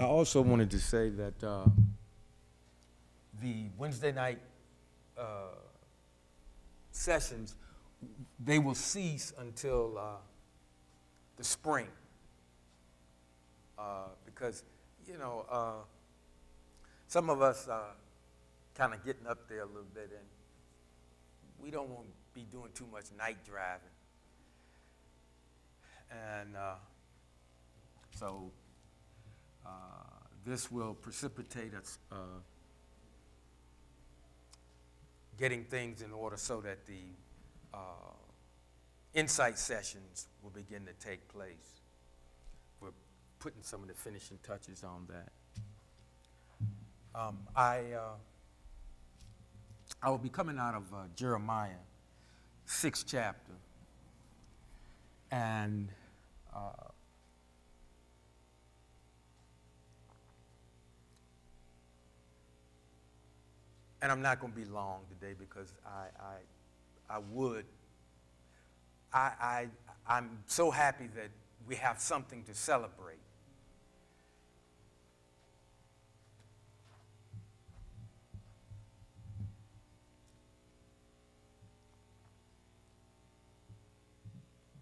I also wanted to say that the Wednesday night uh, sessions, they will cease until the spring. Because, you know, some of us are kind of getting up there a little bit, and we don't want to be doing too much night driving. And so this will precipitate us getting things in order so that the insight sessions will begin to take place. We're putting some of the finishing touches on that. I will be coming out of Jeremiah, 6th chapter, and I'm not going to be long today because I'm so happy that we have something to celebrate.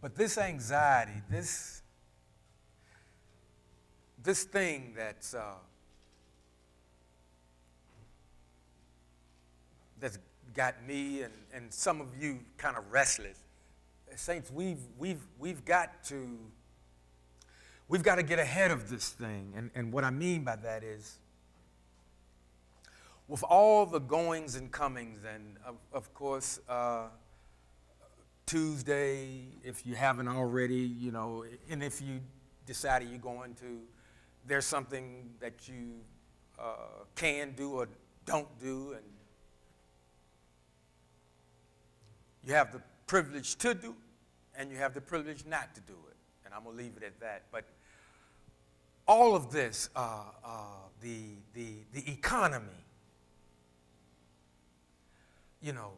But this anxiety, this thing that's got me and some of you kind of restless. Saints, we've got to get ahead of this thing. And what I mean by that is, with all the goings and comings, and of course, Tuesday, if you haven't already, you know, and if you decided you're going to, there's something that you can do or don't do, and you have the privilege to do, and you have the privilege not to do it. And I'm going to leave it at that. But all of this, the economy, you know,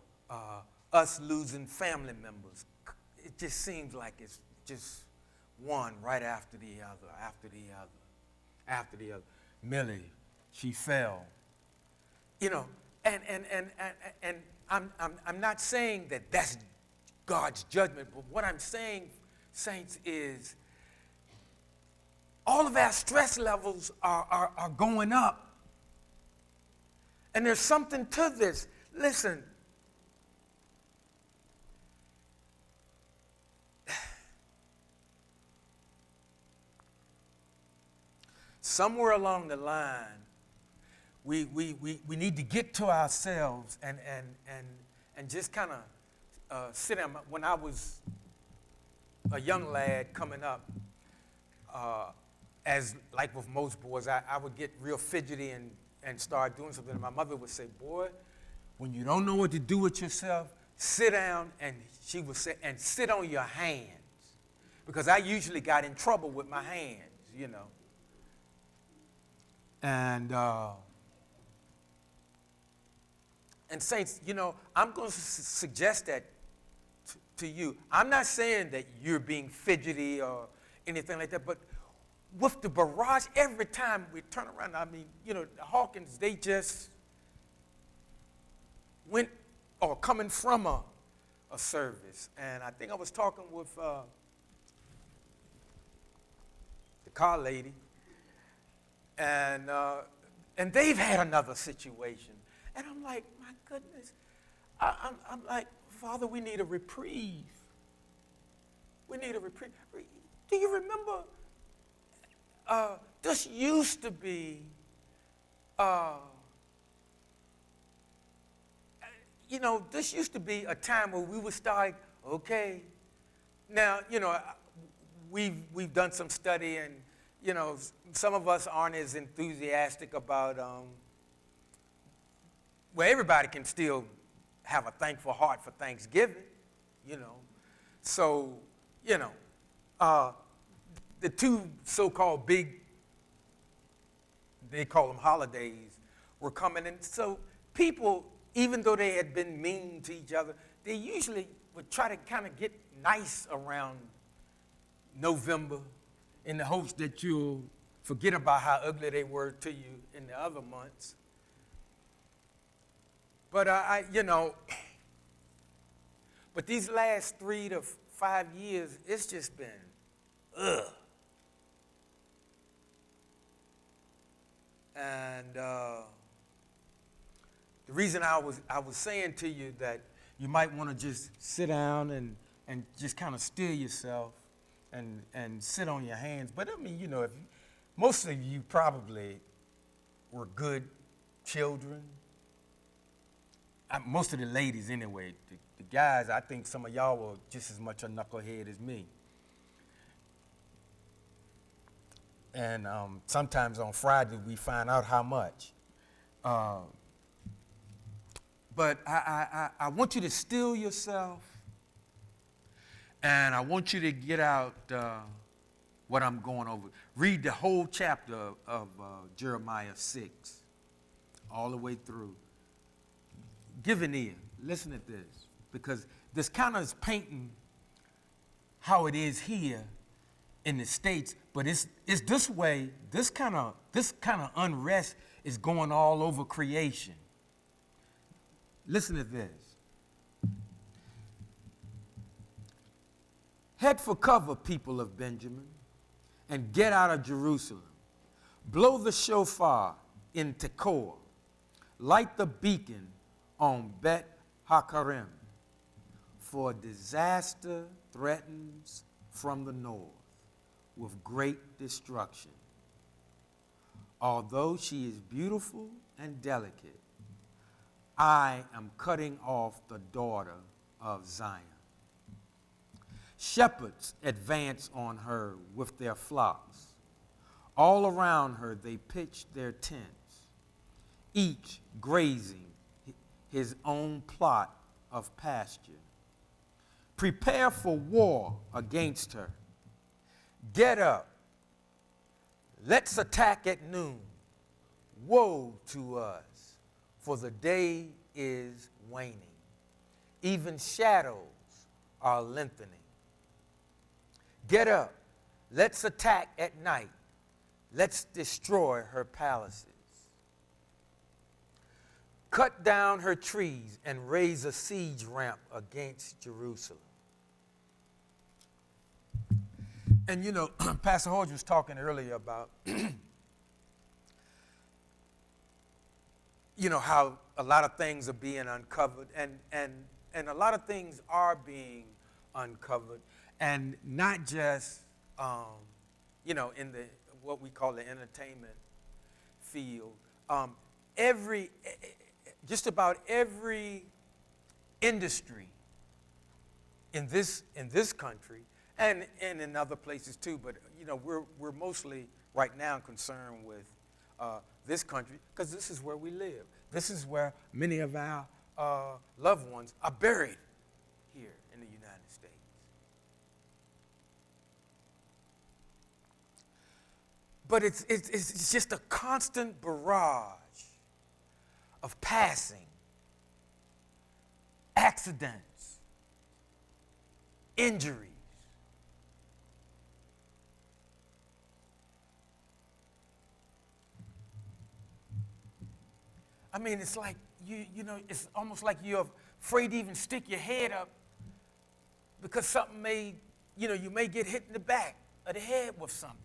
us losing family members, it just seems like it's just one right after the other, after the other, after the other. Millie, she fell. You know, and I'm not saying that that's God's judgment, but what I'm saying, saints, is all of our stress levels are going up. And there's something to this. Listen, somewhere along the line, we need to get to ourselves and just kind of sit down. When I was a young lad coming up, as like with most boys, I would get real fidgety and start doing something. And my mother would say, "Boy, when you don't know what to do with yourself, sit down," and she would say, "and sit on your hands," because I usually got in trouble with my hands, you know. And saints, you know, I'm going to suggest that to you. I'm not saying that you're being fidgety or anything like that, but with the barrage, every time we turn around, I mean, you know, the Hawkins, they just went or coming from a service. And I think I was talking with the car lady, and they've had another situation. And I'm like, my goodness, I'm like, Father, we need a reprieve. We need a reprieve. Do you remember, this used to be, you know, this used to be a time where we would start, okay. Now, you know, we've done some study, and, you know, some of us aren't as enthusiastic about, well, everybody can still have a thankful heart for Thanksgiving, you know. So, you know, the two so-called big, they call them holidays, were coming. And so people, even though they had been mean to each other, they usually would try to kind of get nice around November in the hopes that you'll forget about how ugly they were to you in the other months. But but these last 3 to 5 years, it's just been, ugh. And the reason I was saying to you that you might want to just sit down and just kind of still yourself and sit on your hands. But I mean, if most of you probably were good children. Most of the ladies anyway. The guys, I think some of y'all were just as much a knucklehead as me. And sometimes on Friday we find out how much. But I want you to still yourself, and I want you to get out what I'm going over. Read the whole chapter of Jeremiah 6, all the way through. Give an ear. Listen at this, because this kind of is painting how it is here in the States, but it's this way. This kind of unrest is going all over creation. Listen to this. Head for cover, people of Benjamin, and get out of Jerusalem. Blow the shofar in Tekoa. Light the beacon on Bet Hakarim, for disaster threatens from the north with great destruction. Although she is beautiful and delicate, I am cutting off the daughter of Zion. Shepherds advance on her with their flocks. All around her they pitch their tents, each grazing his own plot of pasture. Prepare for war against her. Get up. Let's attack at noon. Woe to us, for the day is waning. Even shadows are lengthening. Get up. Let's attack at night. Let's destroy her palaces. Cut down her trees and raise a siege ramp against Jerusalem. And Pastor Hodge was talking earlier about, how a lot of things are being uncovered, and a lot of things are being uncovered, and not just, in the what we call the entertainment field. Just about every industry in this country, and in other places too, but we're mostly right now concerned with this country because this is where we live. This is where many of our loved ones are buried here in the United States. But it's just a constant barrage of passing, accidents, injuries. I mean, it's like it's almost like you're afraid to even stick your head up because something you may get hit in the back of the head with something.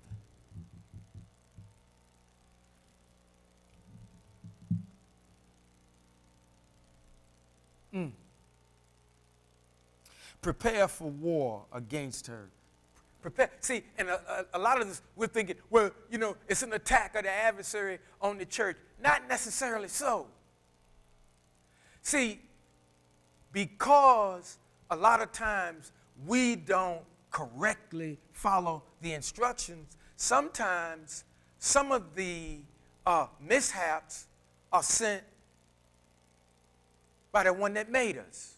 Prepare for war against her. Prepare. See, and a lot of this, we're thinking, well, it's an attack of the adversary on the church. Not necessarily so. See, because a lot of times we don't correctly follow the instructions, sometimes some of the mishaps are sent by the one that made us.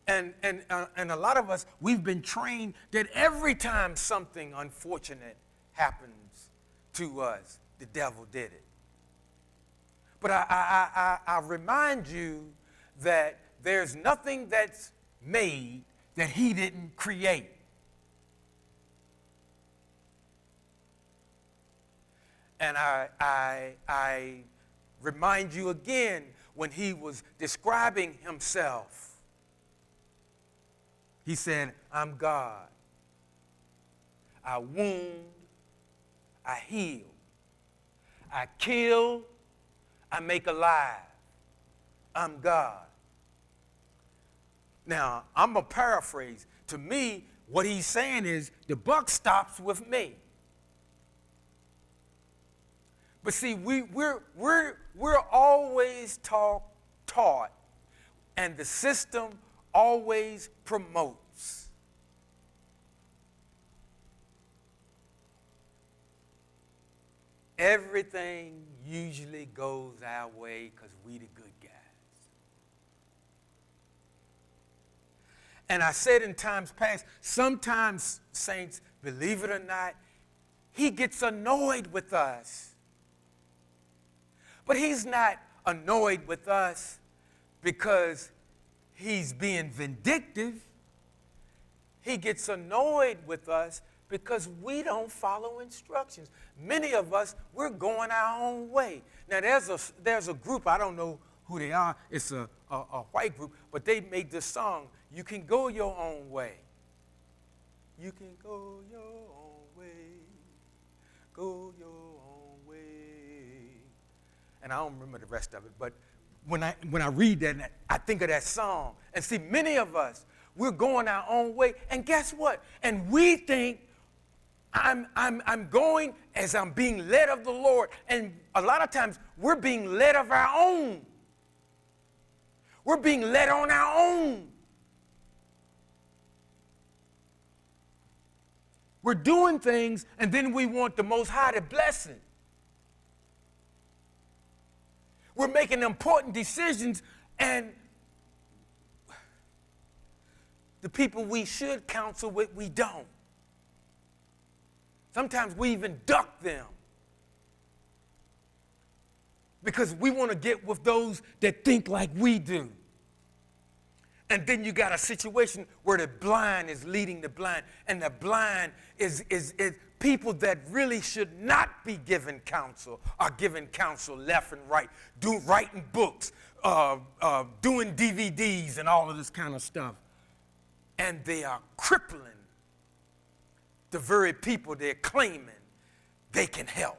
And a lot of us, we've been trained that every time something unfortunate happens to us, the devil did it. But I remind you that there's nothing that's made that he didn't create. And I remind you again, when he was describing himself, he said, I'm God. I wound, I heal, I kill, I make alive. I'm God. Now, I'm going to paraphrase. To me, what he's saying is the buck stops with me. But see, we're always taught, and the system always promotes everything usually goes our way because we the good guys. And I said in times past, sometimes, saints, believe it or not, he gets annoyed with us. But he's not annoyed with us because he's being vindictive. He gets annoyed with us because we don't follow instructions. Many of us, we're going our own way. Now, there's a group, I don't know who they are. It's a white group, but they made this song, You Can Go Your Own Way. You can go your own way, go your own way. And I don't remember the rest of it, but when I read that, I think of that song. And see, many of us, we're going our own way, and guess what? And we think I'm going as I'm being led of the Lord, and a lot of times we're being led of our own. We're being led on our own. We're doing things, and then we want the Most High to bless it. We're making important decisions, and the people we should counsel with, we don't. Sometimes we even duck them because we want to get with those that think like we do. And then you got a situation where the blind is leading the blind, and the blind is people that really should not be given counsel are given counsel left and right, writing books, doing DVDs and all of this kind of stuff. And they are crippling the very people they're claiming they can help.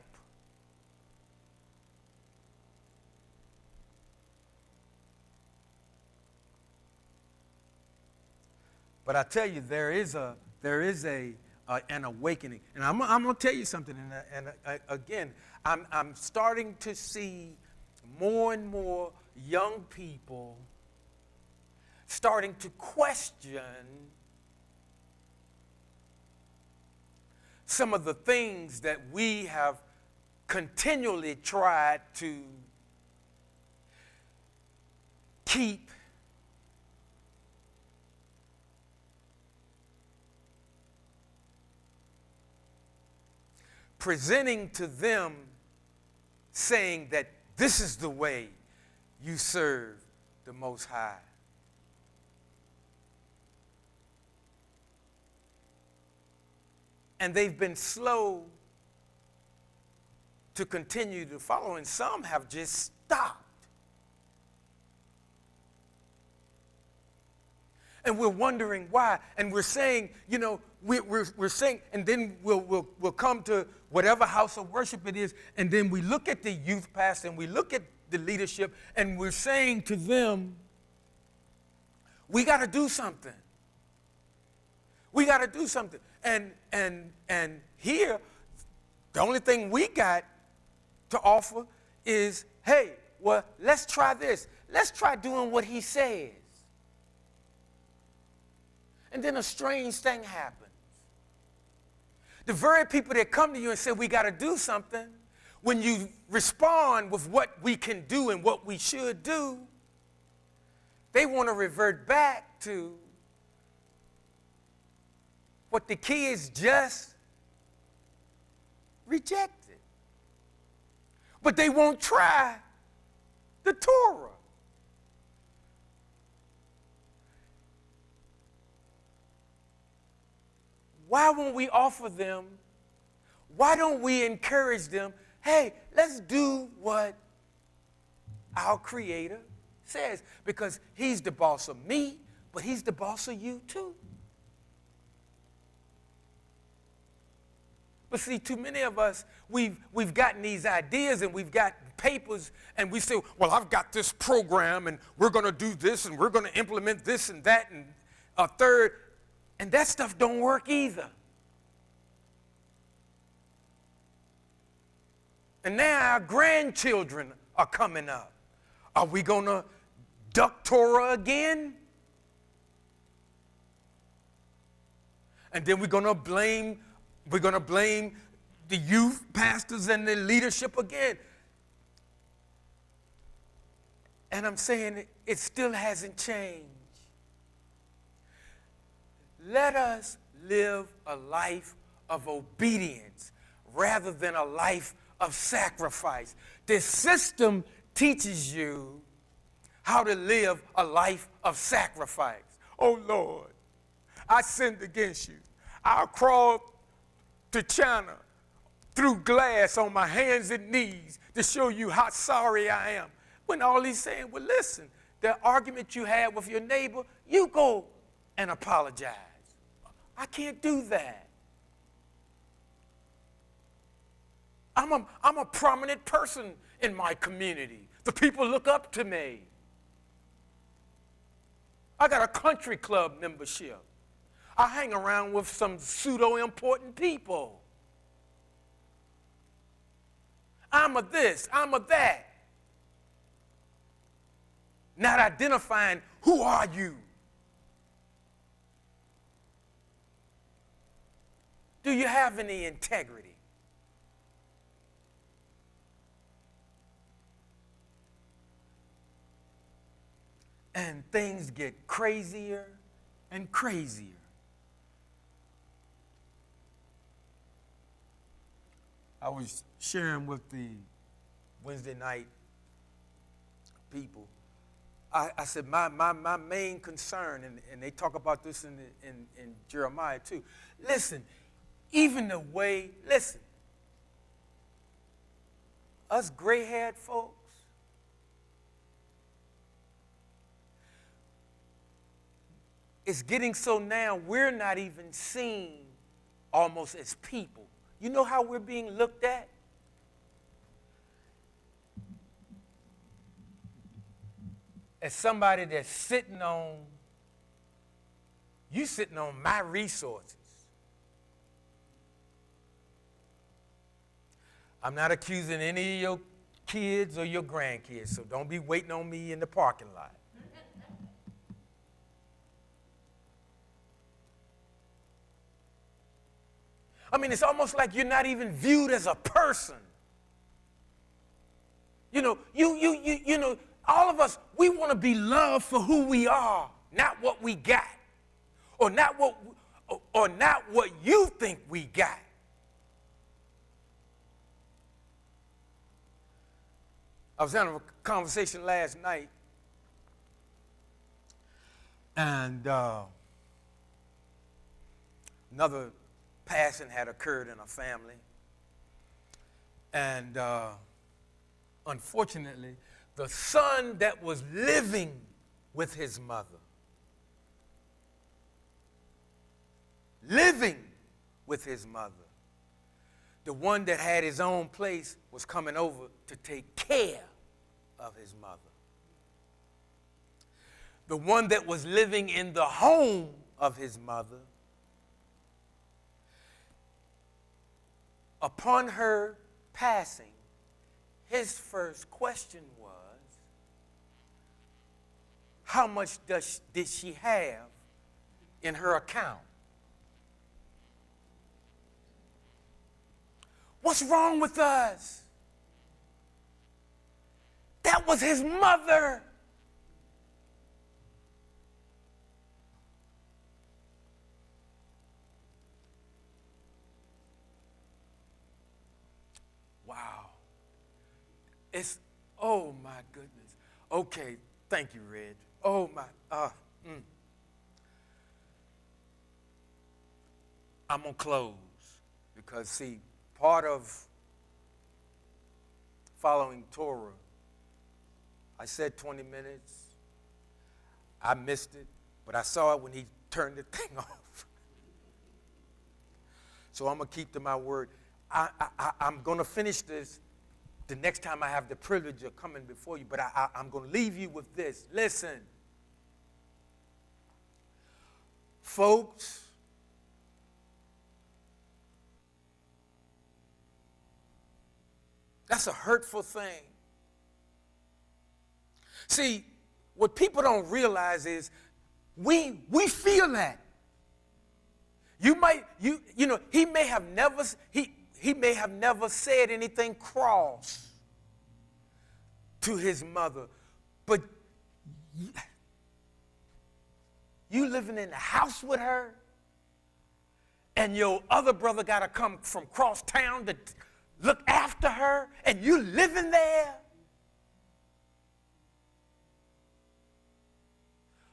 But I tell you, there is an awakening, and I'm going to tell you something. And again, I'm starting to see more and more young people starting to question some of the things that we have continually tried to keep presenting to them, saying that this is the way you serve the Most High. And they've been slow to continue to follow, and some have just stopped. And we're wondering why. And we're saying, you know, we're saying, and then we'll come to whatever house of worship it is, and then we look at the youth pastor and we look at the leadership, and we're saying to them, we got to do something. We got to do something. And here, the only thing we got to offer is, hey, well, let's try this. Let's try doing what he says. And then a strange thing happens. The very people that come to you and say, we got to do something, when you respond with what we can do and what we should do, they want to revert back to what the kids just rejected. But they won't try the Torah. Why won't we offer them? Why don't we encourage them? Hey, let's do what our Creator says, because he's the boss of me, but he's the boss of you too. But see, too many of us, we've gotten these ideas and we've got papers, and we say, well, I've got this program and we're going to do this and we're going to implement this and that and a third, and that stuff don't work either. And now our grandchildren are coming up. Are we going to duck Torah again? And then we're going to blame the youth pastors and the leadership again. And I'm saying it still hasn't changed. Let us live a life of obedience rather than a life of sacrifice. This system teaches you how to live a life of sacrifice. Oh, Lord, I sinned against you. I'll crawl to China through glass on my hands and knees to show you how sorry I am. When all he's saying, well, listen, the argument you had with your neighbor, you go and apologize. I can't do that. I'm a prominent person in my community. The people look up to me. I got a country club membership. I hang around with some pseudo-important people. I'm a this, I'm a that. Not identifying who are you. Do you have any integrity? And things get crazier and crazier. I was sharing with the Wednesday night people. I said my main concern, and they talk about this in Jeremiah too. Listen, even the way, us gray-haired folks, it's getting so now we're not even seen almost as people. You know how we're being looked at? As somebody that's sitting on my resources. I'm not accusing any of your kids or your grandkids, so don't be waiting on me in the parking lot. I mean, it's almost like you're not even viewed as a person. You know, all of us, we want to be loved for who we are, not what we got, or not what you think we got. I was having a conversation last night, and another passing had occurred in a family, and unfortunately, the son that was living with his mother, the one that had his own place was coming over to take care of his mother. The one that was living in the home of his mother, upon her passing, his first question was, how much did she have in her account? What's wrong with us? That was his mother. Wow. Oh my goodness. Okay, thank you, Reg. Oh my, I'm gonna close because see, part of following Torah. I said 20 minutes. I missed it, but I saw it when he turned the thing off. So I'm going to keep to my word. I'm going to finish this the next time I have the privilege of coming before you, but I'm going to leave you with this. Listen, folks, that's a hurtful thing. See, what people don't realize is we feel that. You know, he may have never said anything cross to his mother, but you living in the house with her, and your other brother got to come from cross town to look after her, and you living there.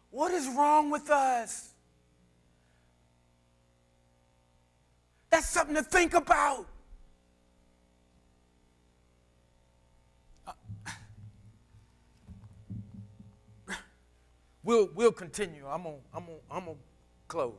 What is wrong with us? That's something to think about. We'll continue. I'm gonna close.